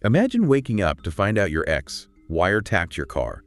Imagine waking up to find out your ex wiretapped your car.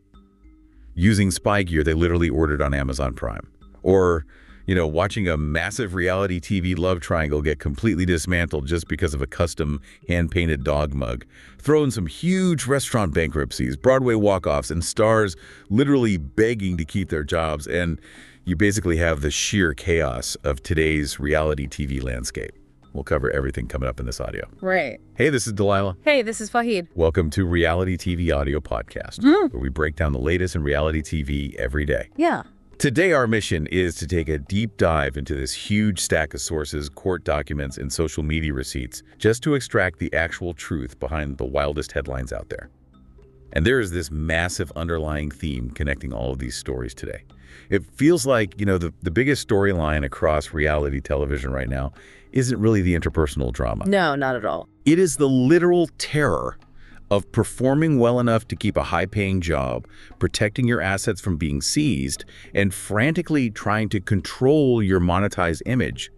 Using spy gear they literally ordered on Amazon Prime. Or, watching a massive reality TV love triangle get completely dismantled just because of a custom hand-painted dog mug. Throw in some huge restaurant bankruptcies, Broadway walk-offs, and stars literally begging to keep their jobs, and you basically have the sheer chaos of today's reality TV landscape. We'll cover everything coming up in this audio. Right. Hey, this is Delilah. Hey, this is Fahid. Welcome to Reality TV Audio Podcast, where we break down the latest in reality TV every day. Yeah. Today, our mission is to take a deep dive into this huge stack of sources, court documents, and social media receipts, just to extract the actual truth behind the wildest headlines out there. And there is this massive underlying theme connecting all of these stories today. It feels like, the biggest storyline across reality television right now isn't really the interpersonal drama. No, not at all. It is the literal terror of performing well enough to keep a high-paying job, protecting your assets from being seized, and frantically trying to control your monetized image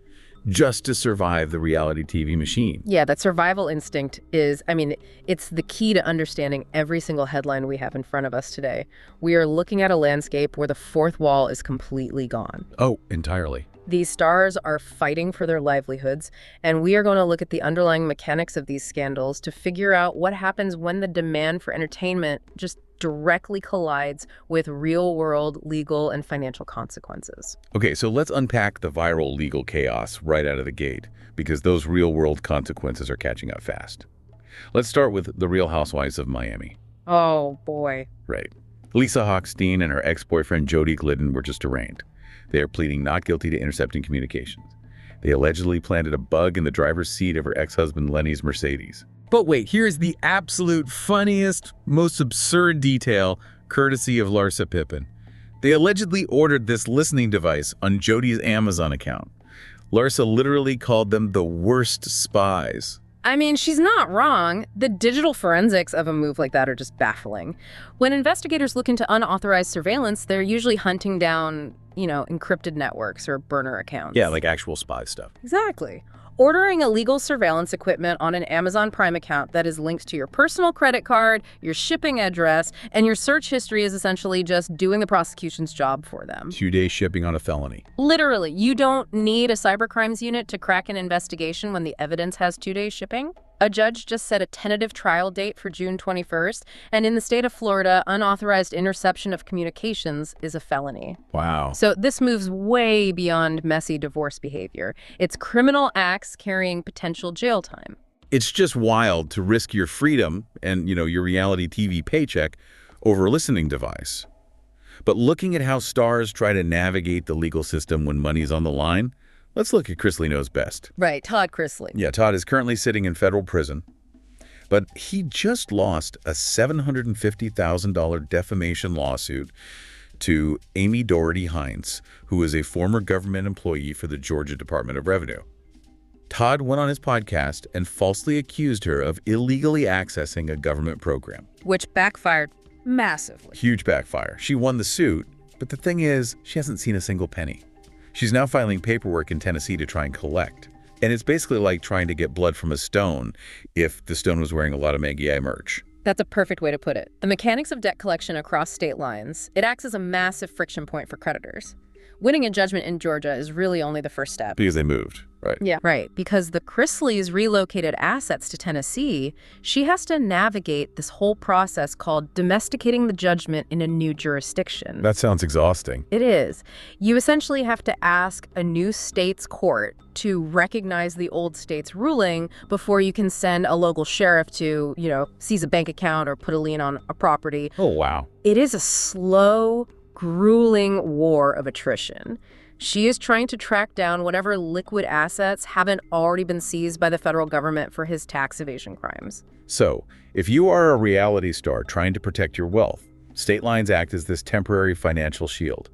just to survive the reality TV machine. Yeah, that survival instinct is, it's the key to understanding every single headline we have in front of us today. We are looking at a landscape where the fourth wall is completely gone. Oh, entirely. These stars are fighting for their livelihoods, and we are going to look at the underlying mechanics of these scandals to figure out what happens when the demand for entertainment just directly collides with real-world legal and financial consequences. Okay, so let's unpack the viral legal chaos right out of the gate, because those real-world consequences are catching up fast. Let's start with the Real Housewives of Miami. Oh, boy. Right. Lisa Hochstein and her ex-boyfriend Jody Glidden were just arraigned. They are pleading not guilty to intercepting communications. They allegedly planted a bug in the driver's seat of her ex-husband Lenny's Mercedes. But wait, here's the absolute funniest, most absurd detail, courtesy of Larsa Pippen. They allegedly ordered this listening device on Jody's Amazon account. Larsa literally called them the worst spies. She's not wrong. The digital forensics of a move like that are just baffling. When investigators look into unauthorized surveillance, they're usually hunting down, encrypted networks or burner accounts. Yeah, like actual spy stuff. Exactly. Ordering illegal surveillance equipment on an Amazon Prime account that is linked to your personal credit card, your shipping address, and your search history is essentially just doing the prosecution's job for them. 2-day shipping on a felony. Literally, you don't need a cybercrimes unit to crack an investigation when the evidence has 2-day shipping. A judge just set a tentative trial date for June 21st, and in the state of Florida, unauthorized interception of communications is a felony. Wow. So this moves way beyond messy divorce behavior. It's criminal acts carrying potential jail time. It's just wild to risk your freedom and, your reality TV paycheck over a listening device. But looking at how stars try to navigate the legal system when money's on the line, let's look at Chrisley Knows Best. Right, Todd Chrisley. Yeah, Todd is currently sitting in federal prison, but he just lost a $750,000 defamation lawsuit to Amy Doherty Hines, who is a former government employee for the Georgia Department of Revenue. Todd went on his podcast and falsely accused her of illegally accessing a government program. Which backfired massively. Huge backfire. She won the suit, but the thing is, she hasn't seen a single penny. She's now filing paperwork in Tennessee to try and collect. And it's basically like trying to get blood from a stone if the stone was wearing a lot of Maggie I merch. That's a perfect way to put it. The mechanics of debt collection across state lines, it acts as a massive friction point for creditors. Winning a judgment in Georgia is really only the first step. Because they moved, right? Yeah, right. Because the Chrisleys relocated assets to Tennessee, she has to navigate this whole process called domesticating the judgment in a new jurisdiction. That sounds exhausting. It is. You essentially have to ask a new state's court to recognize the old state's ruling before you can send a local sheriff to, seize a bank account or put a lien on a property. Oh, wow. It is a slow, grueling war of attrition. She is trying to track down whatever liquid assets haven't already been seized by the federal government for his tax evasion crimes. So, if you are a reality star trying to protect your wealth, state lines act as this temporary financial shield.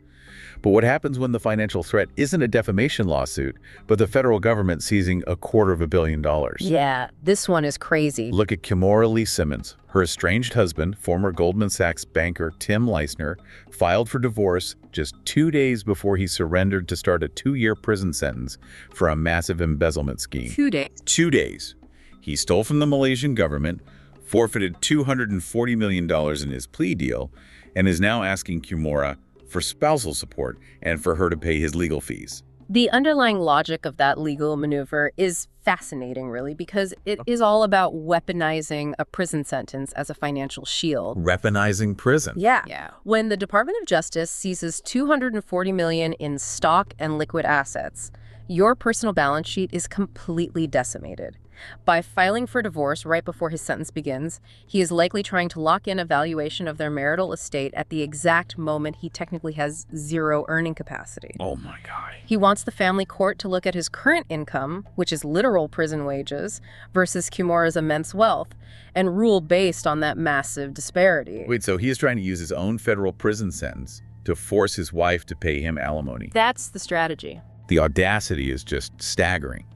But what happens when the financial threat isn't a defamation lawsuit, but the federal government seizing $250 million? Yeah, this one is crazy. Look at Kimora Lee Simmons. Her estranged husband, former Goldman Sachs banker Tim Leissner, filed for divorce just 2 days before he surrendered to start a 2-year prison sentence for a massive embezzlement scheme. 2 days. 2 days. He stole from the Malaysian government forfeited $240 million in his plea deal, and is now asking Kimura for spousal support and for her to pay his legal fees. The underlying logic of that legal maneuver is fascinating, really, because it is all about weaponizing a prison sentence as a financial shield. Weaponizing prison. Yeah. When the Department of Justice seizes $240 million in stock and liquid assets, your personal balance sheet is completely decimated. By filing for divorce right before his sentence begins, he is likely trying to lock in a valuation of their marital estate at the exact moment he technically has zero earning capacity. Oh my God. He wants the family court to look at his current income, which is literal prison wages, versus Kimura's immense wealth, and rule based on that massive disparity. Wait, so he is trying to use his own federal prison sentence to force his wife to pay him alimony. That's the strategy. The audacity is just staggering.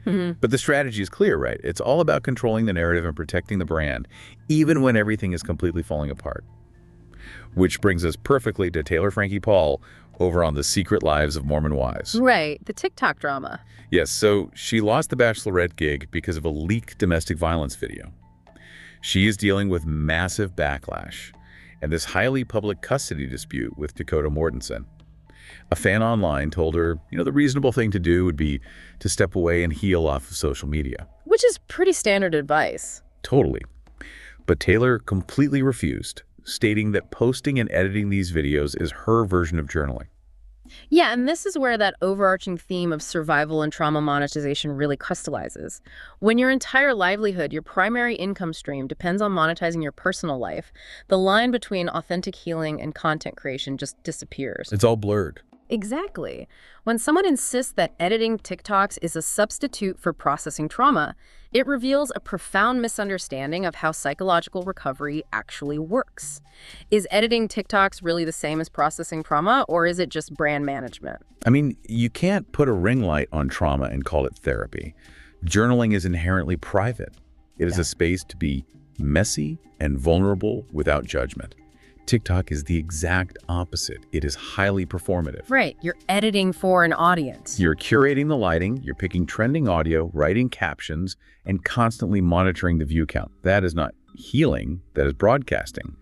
But the strategy is clear, right? It's all about controlling the narrative and protecting the brand, even when everything is completely falling apart. Which brings us perfectly to Taylor Frankie Paul over on The Secret Lives of Mormon Wives. Right, the TikTok drama. Yes, so she lost the Bachelorette gig because of a leaked domestic violence video. She is dealing with massive backlash and this highly public custody dispute with Dakota Mortensen. A fan online told her, the reasonable thing to do would be to step away and heal off of social media. Which is pretty standard advice. Totally. But Taylor completely refused, stating that posting and editing these videos is her version of journaling. Yeah, and this is where that overarching theme of survival and trauma monetization really crystallizes. When your entire livelihood, your primary income stream, depends on monetizing your personal life, the line between authentic healing and content creation just disappears. It's all blurred. Exactly. When someone insists that editing TikToks is a substitute for processing trauma, it reveals a profound misunderstanding of how psychological recovery actually works. Is editing TikToks really the same as processing trauma, or is it just brand management? I mean, you can't put a ring light on trauma and call it therapy. Journaling is inherently private. It is a space to be messy and vulnerable without judgment. TikTok is the exact opposite. It is highly performative. Right. You're editing for an audience. You're curating the lighting, you're picking trending audio, writing captions, and constantly monitoring the view count. That is not healing, that is broadcasting.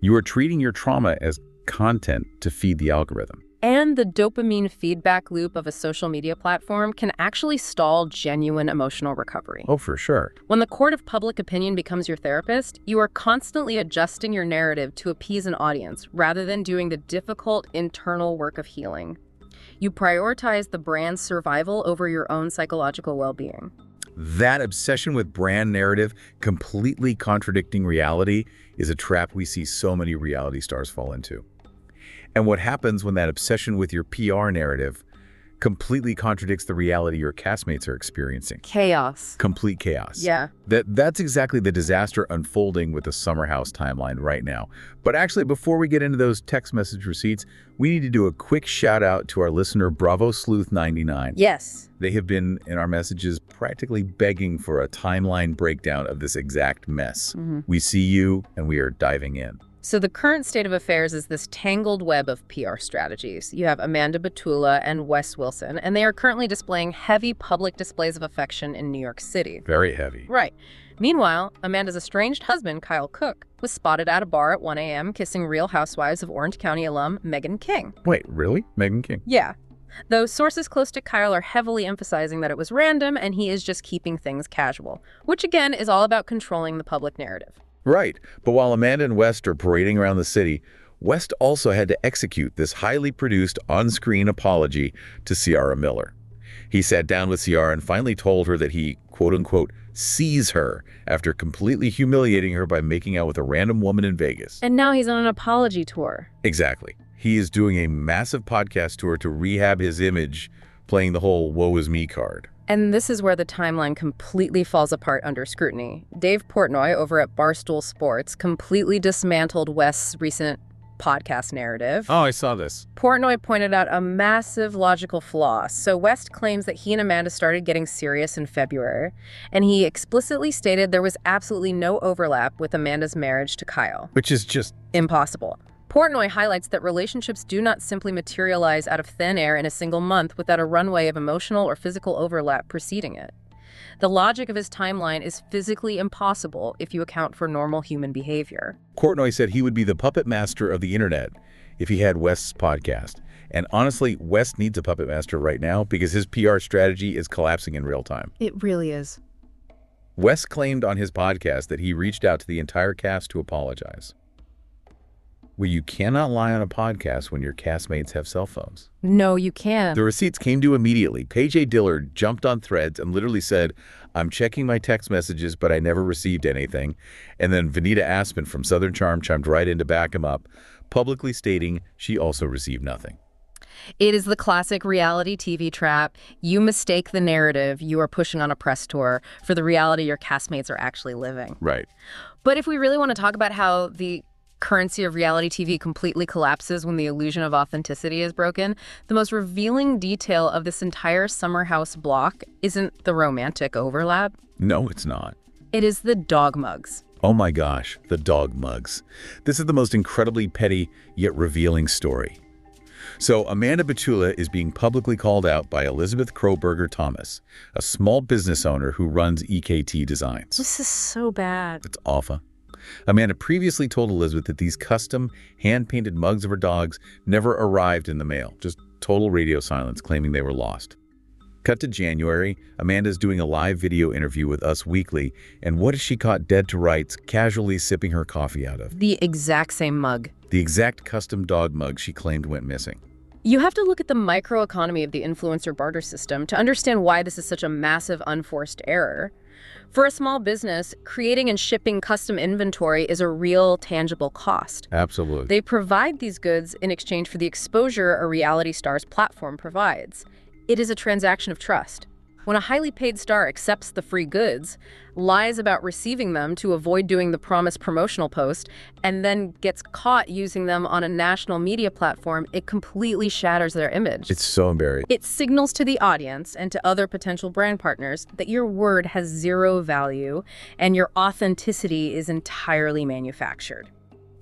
You are treating your trauma as content to feed the algorithm. And the dopamine feedback loop of a social media platform can actually stall genuine emotional recovery. Oh, for sure. When the court of public opinion becomes your therapist, you are constantly adjusting your narrative to appease an audience rather than doing the difficult internal work of healing. You prioritize the brand's survival over your own psychological well-being. That obsession with brand narrative, completely contradicting reality, is a trap we see so many reality stars fall into. And what happens when that obsession with your PR narrative completely contradicts the reality your castmates are experiencing? Chaos. Complete chaos. Yeah. That's exactly the disaster unfolding with the Summer House timeline right now. But actually, before we get into those text message receipts, we need to do a quick shout out to our listener, Bravo Sleuth 99. Yes. They have been, in our messages, practically begging for a timeline breakdown of this exact mess. We see you, and we are diving in. So the current state of affairs is this tangled web of PR strategies. You have Amanda Batula and Wes Wilson, and they are currently displaying heavy public displays of affection in New York City. Very heavy. Right. Meanwhile, Amanda's estranged husband, Kyle Cook, was spotted at a bar at 1 a.m. kissing Real Housewives of Orange County alum Meghan King. Wait, really? Meghan King? Yeah. Though sources close to Kyle are heavily emphasizing that it was random and he is just keeping things casual, which again is all about controlling the public narrative. Right. But while Amanda and West are parading around the city, West also had to execute this highly produced on-screen apology to Ciara Miller. He sat down with Ciara and finally told her that he, quote-unquote, sees her after completely humiliating her by making out with a random woman in Vegas. And now he's on an apology tour. Exactly. He is doing a massive podcast tour to rehab his image, playing the whole woe is me card. And this is where the timeline completely falls apart under scrutiny. Dave Portnoy over at Barstool Sports completely dismantled West's recent podcast narrative. Oh, I saw this. Portnoy pointed out a massive logical flaw. So West claims that he and Amanda started getting serious in February, and he explicitly stated there was absolutely no overlap with Amanda's marriage to Kyle. Which is just impossible. Portnoy highlights that relationships do not simply materialize out of thin air in a single month without a runway of emotional or physical overlap preceding it. The logic of his timeline is physically impossible if you account for normal human behavior. Kortnoy said he would be the puppet master of the internet if he had West's podcast. And honestly, West needs a puppet master right now because his PR strategy is collapsing in real time. It really is. West claimed on his podcast that he reached out to the entire cast to apologize. Well, you cannot lie on a podcast when your castmates have cell phones. No, you can't. The receipts came due immediately. KJ Dillard jumped on Threads and literally said, "I'm checking my text messages, but I never received anything." And then Vanita Aspen from Southern Charm chimed right in to back him up, publicly stating she also received nothing. It is the classic reality TV trap. You mistake the narrative you are pushing on a press tour for the reality your castmates are actually living. Right. But if we really want to talk about how the currency of reality TV completely collapses when the illusion of authenticity is broken, the most revealing detail of this entire summer house block isn't the romantic overlap. No, it's not. It is the dog mugs. Oh my gosh, the dog mugs. This is the most incredibly petty yet revealing story. So Amanda Batula is being publicly called out by Elizabeth Kroberger Thomas, a small business owner who runs EKT Designs. This is so bad. It's awful. Amanda previously told Elizabeth that these custom, hand-painted mugs of her dogs never arrived in the mail. Just total radio silence, claiming they were lost. Cut to January, Amanda's doing a live video interview with Us Weekly, and what is she caught dead to rights, casually sipping her coffee out of? The exact same mug. The exact custom dog mug she claimed went missing. You have to look at the microeconomy of the influencer barter system to understand why this is such a massive unforced error. For a small business, creating and shipping custom inventory is a real, tangible cost. Absolutely. They provide these goods in exchange for the exposure a reality star's platform provides. It is a transaction of trust. When a highly paid star accepts the free goods, lies about receiving them to avoid doing the promised promotional post, and then gets caught using them on a national media platform, it completely shatters their image. It's so embarrassing. It signals to the audience and to other potential brand partners that your word has zero value and your authenticity is entirely manufactured.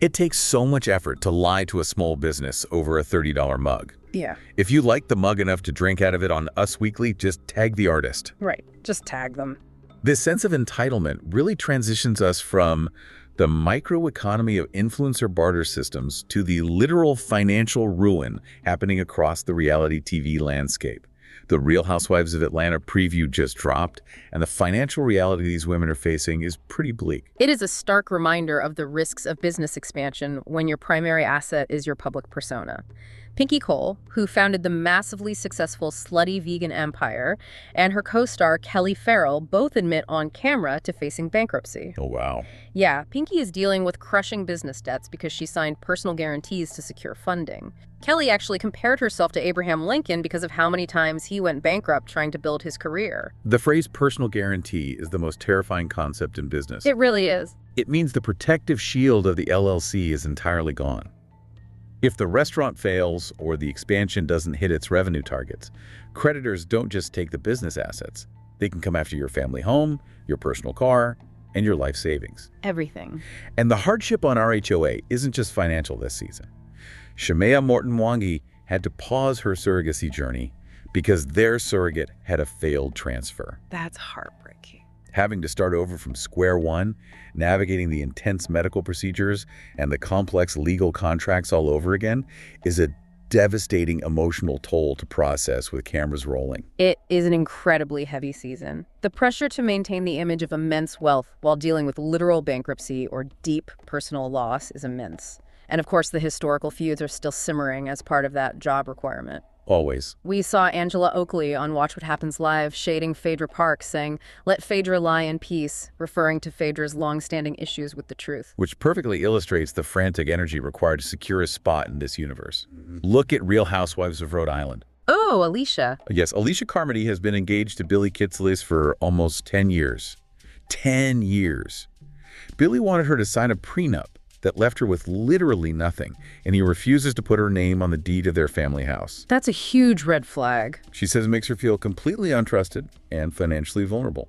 It takes so much effort to lie to a small business over a $30 mug. Yeah. If you like the mug enough to drink out of it on Us Weekly, just tag the artist. Right. Just tag them. This sense of entitlement really transitions us from the microeconomy of influencer barter systems to the literal financial ruin happening across the reality TV landscape. The Real Housewives of Atlanta preview just dropped, and the financial reality these women are facing is pretty bleak. It is a stark reminder of the risks of business expansion when your primary asset is your public persona. Pinky Cole, who founded the massively successful Slutty Vegan Empire, and her co-star Kelly Farrell both admit on camera to facing bankruptcy. Oh, wow. Yeah, Pinky is dealing with crushing business debts because she signed personal guarantees to secure funding. Kelly actually compared herself to Abraham Lincoln because of how many times he went bankrupt trying to build his career. The phrase personal guarantee is the most terrifying concept in business. It really is. It means the protective shield of the LLC is entirely gone. If the restaurant fails or the expansion doesn't hit its revenue targets, creditors don't just take the business assets. They can come after your family home, your personal car, and your life savings. Everything. And the hardship on RHOA isn't just financial this season. Shemaya Morton-Wangi had to pause her surrogacy journey because their surrogate had a failed transfer. That's heartbreaking. Having to start over from square one, navigating the intense medical procedures and the complex legal contracts all over again, is a devastating emotional toll to process with cameras rolling. It is an incredibly heavy season. The pressure to maintain the image of immense wealth while dealing with literal bankruptcy or deep personal loss is immense. And of course, the historical feuds are still simmering as part of that job requirement. Always. We saw Angela Oakley on Watch What Happens Live shading Phaedra Parks, saying, "Let Phaedra lie in peace," referring to Phaedra's long-standing issues with the truth. Which perfectly illustrates the frantic energy required to secure a spot in this universe. Look at Real Housewives of Rhode Island. Oh, Alicia. Yes, Alicia Carmody has been engaged to Billy Kitselis for almost 10 years. 10 years. Billy wanted her to sign a prenup that left her with literally nothing, and he refuses to put her name on the deed of their family house. That's a huge red flag. She says it makes her feel completely untrusted and financially vulnerable.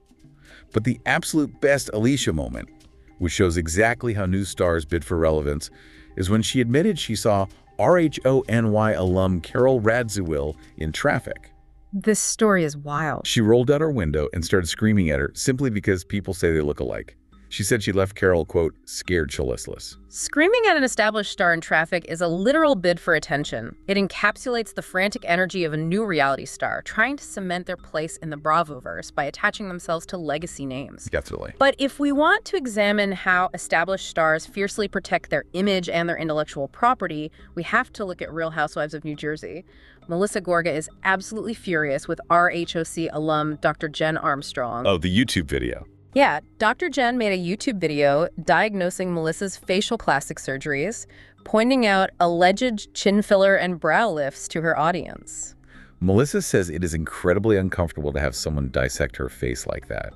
But the absolute best Alicia moment, which shows exactly how news stars bid for relevance, is when she admitted she saw RHONY alum Carol Radziwill in traffic. This story is wild. She rolled out her window and started screaming at her simply because people say they look alike. She said she left Carol, quote, scared shitless. Screaming at an established star in traffic is a literal bid for attention. It encapsulates the frantic energy of a new reality star, trying to cement their place in the Bravoverse by attaching themselves to legacy names. Definitely. But if we want to examine how established stars fiercely protect their image and their intellectual property, we have to look at Real Housewives of New Jersey. Melissa Gorga is absolutely furious with RHOC alum Dr. Jen Armstrong. Oh, the YouTube video. Yeah, Dr. Jen made a YouTube video diagnosing Melissa's facial plastic surgeries, pointing out alleged chin filler and brow lifts to her audience. Melissa says it is incredibly uncomfortable to have someone dissect her face like that.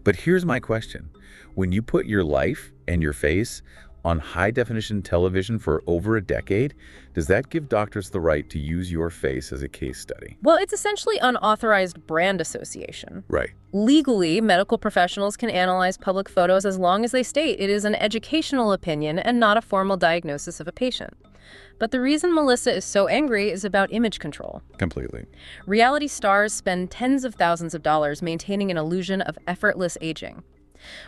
But here's my question. When you put your life and your face on high-definition television for over a decade, does that give doctors the right to use your face as a case study? Well, it's essentially unauthorized brand association. Right. Legally, medical professionals can analyze public photos as long as they state it is an educational opinion and not a formal diagnosis of a patient. But the reason Melissa is so angry is about image control. Completely. Reality stars spend tens of thousands of dollars maintaining an illusion of effortless aging.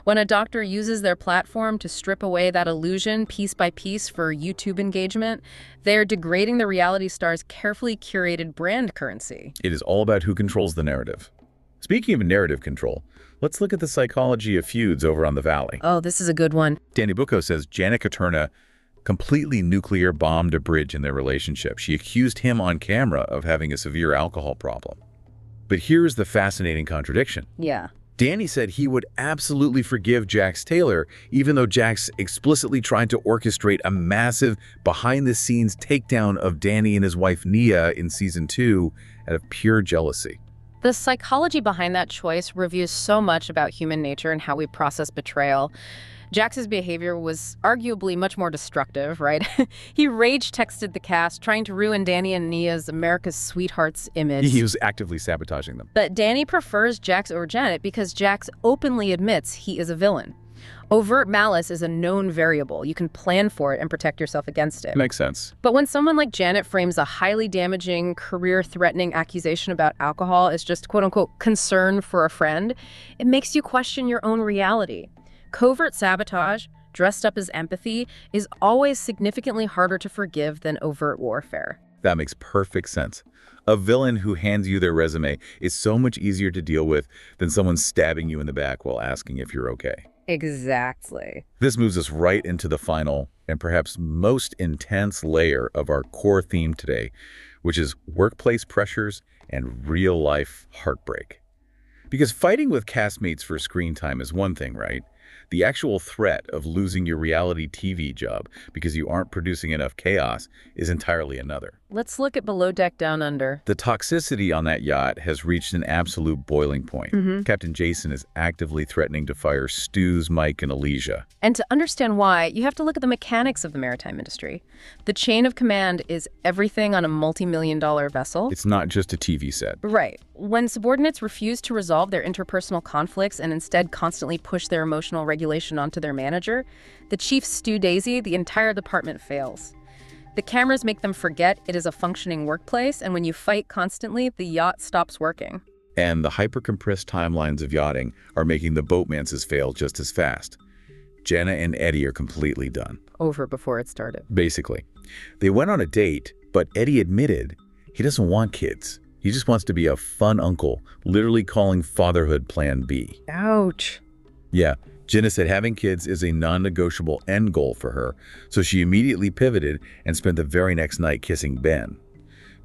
When a doctor uses their platform to strip away that illusion piece by piece for YouTube engagement, they're degrading the reality star's carefully curated brand currency. It is all about who controls the narrative. Speaking of narrative control, let's look at the psychology of feuds over on the Valley. Oh, this is a good one. Danny Bucco says Janet Katerna completely nuclear bombed a bridge in their relationship. She accused him on camera of having a severe alcohol problem. But here's the fascinating contradiction. Yeah. Danny said he would absolutely forgive Jax Taylor, even though Jax explicitly tried to orchestrate a massive behind-the-scenes takedown of Danny and his wife Nia in season 2 out of pure jealousy. The psychology behind that choice reveals so much about human nature and how we process betrayal. Jax's behavior was arguably much more destructive, right? He rage-texted the cast, trying to ruin Danny and Nia's America's Sweethearts image. He was actively sabotaging them. But Danny prefers Jax over Janet because Jax openly admits he is a villain. Overt malice is a known variable. You can plan for it and protect yourself against it. Makes sense. But when someone like Janet frames a highly damaging, career-threatening accusation about alcohol as just quote-unquote concern for a friend, it makes you question your own reality. Covert sabotage, dressed up as empathy, is always significantly harder to forgive than overt warfare. That makes perfect sense. A villain who hands you their resume is so much easier to deal with than someone stabbing you in the back while asking if you're okay. Exactly. This moves us right into the final and perhaps most intense layer of our core theme today, which is workplace pressures and real-life heartbreak. Because fighting with castmates for screen time is one thing, right? The actual threat of losing your reality TV job because you aren't producing enough chaos is entirely another. Let's look at Below Deck Down Under. The toxicity on that yacht has reached an absolute boiling point. Captain Jason is actively threatening to fire Stu's, Mike, and Elijah. And to understand why, you have to look at the mechanics of the maritime industry. The chain of command is everything on a multi-million-dollar vessel. It's not just a TV set. Right. When subordinates refuse to resolve their interpersonal conflicts and instead constantly push their emotional regulation onto their manager, the chief Stu Daisy, the entire department fails. The cameras make them forget it is a functioning workplace, and when you fight constantly, the yacht stops working. And the hyper-compressed timelines of yachting are making the boatmances fail just as fast. Jenna and Eddie are completely done. Over before it started. Basically. They went on a date, but Eddie admitted he doesn't want kids. He just wants to be a fun uncle, literally calling fatherhood Plan B. Ouch. Yeah. Jenna said having kids is a non-negotiable end goal for her, so she immediately pivoted and spent the very next night kissing Ben.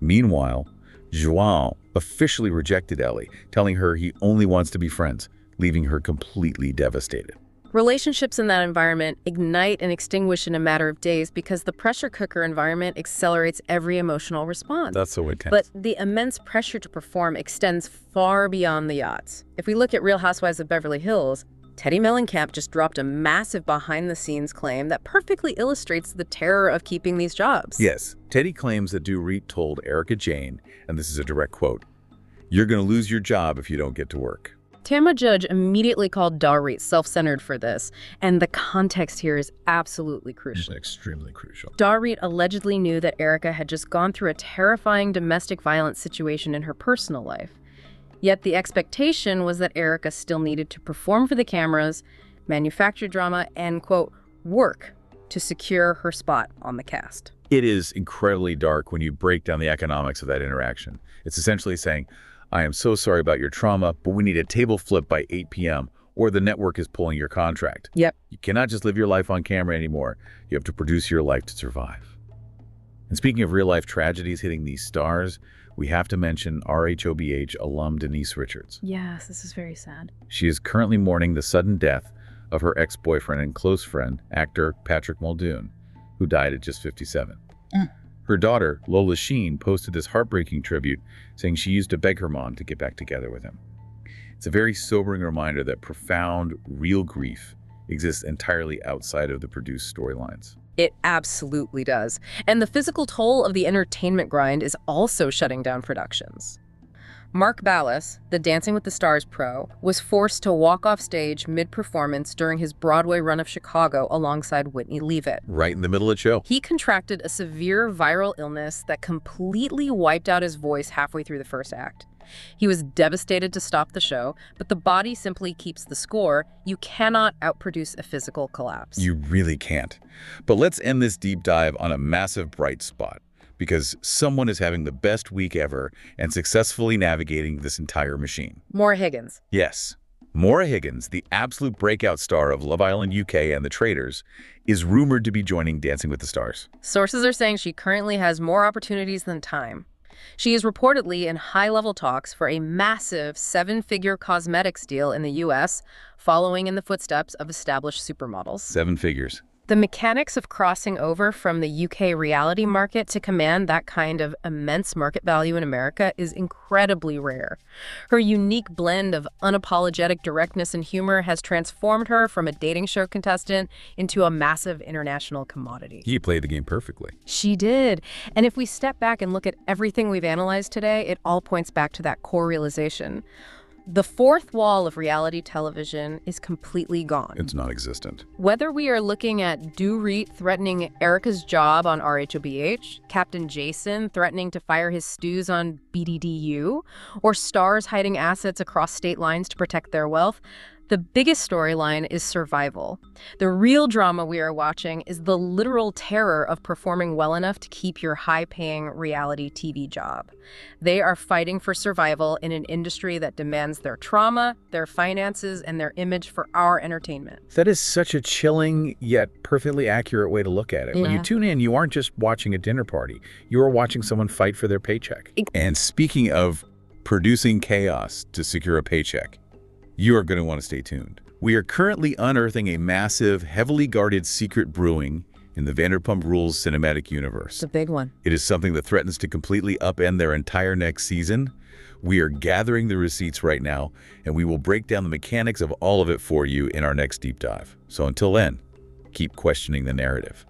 Meanwhile, João officially rejected Ellie, telling her he only wants to be friends, leaving her completely devastated. Relationships in that environment ignite and extinguish in a matter of days because the pressure cooker environment accelerates every emotional response. That's so intense. But the immense pressure to perform extends far beyond the yachts. If we look at Real Housewives of Beverly Hills, Teddi Mellencamp just dropped a massive behind-the-scenes claim that perfectly illustrates the terror of keeping these jobs. Yes, Teddi claims that DORIT told Erika Jayne, and this is a direct quote, "You're going to lose your job if you don't get to work." Tama Judge immediately called DORIT self-centered for this, and the context here is absolutely crucial. Extremely crucial. DORIT allegedly knew that Erika had just gone through a terrifying domestic violence situation in her personal life. Yet the expectation was that Erika still needed to perform for the cameras, manufacture drama, and, quote, work to secure her spot on the cast. It is incredibly dark when you break down the economics of that interaction. It's essentially saying, I am so sorry about your trauma, but we need a table flip by 8 p.m. or the network is pulling your contract. Yep. You cannot just live your life on camera anymore. You have to produce your life to survive. And speaking of real-life tragedies hitting these stars, we have to mention RHOBH alum Denise Richards. Yes, this is very sad. She is currently mourning the sudden death of her ex-boyfriend and close friend, actor Patrick Muldoon, who died at just 57. Her daughter, Lola Sheen, posted this heartbreaking tribute, saying she used to beg her mom to get back together with him. It's a very sobering reminder that profound, real grief exists entirely outside of the produced storylines. It absolutely does. And the physical toll of the entertainment grind is also shutting down productions. Mark Ballas, the Dancing with the Stars pro, was forced to walk off stage mid-performance during his Broadway run of Chicago alongside Whitney Leavitt. Right in the middle of the show. He contracted a severe viral illness that completely wiped out his voice halfway through the first act. He was devastated to stop the show, but the body simply keeps the score. You cannot outproduce a physical collapse. You really can't. But let's end this deep dive on a massive bright spot, because someone is having the best week ever and successfully navigating this entire machine. Maura Higgins. Yes. Maura Higgins, the absolute breakout star of Love Island UK and The Traitors, is rumored to be joining Dancing with the Stars. Sources are saying she currently has more opportunities than time. She is reportedly in high-level talks for a massive 7-figure cosmetics deal in the U.S., following in the footsteps of established supermodels. 7 figures. The mechanics of crossing over from the UK reality market to command that kind of immense market value in America is incredibly rare. Her unique blend of unapologetic directness and humor has transformed her from a dating show contestant into a massive international commodity. He played the game perfectly. She did. And if we step back and look at everything we've analyzed today, it all points back to that core realization. The fourth wall of reality television is completely gone. It's non-existent. Whether we are looking at DORIT threatening Erika's job on RHOBH, Captain Jason threatening to fire his stews on BDDU, or stars hiding assets across state lines to protect their wealth, the biggest storyline is survival. The real drama we are watching is the literal terror of performing well enough to keep your high-paying reality TV job. They are fighting for survival in an industry that demands their trauma, their finances, and their image for our entertainment. That is such a chilling yet perfectly accurate way to look at it. When you tune in, you aren't just watching a dinner party. You are watching someone fight for their paycheck. And speaking of producing chaos to secure a paycheck, you are going to want to stay tuned. We are currently unearthing a massive, heavily guarded secret brewing in the Vanderpump Rules cinematic universe. It's a big one. It is something that threatens to completely upend their entire next season. We are gathering the receipts right now, and we will break down the mechanics of all of it for you in our next deep dive. So until then, keep questioning the narrative.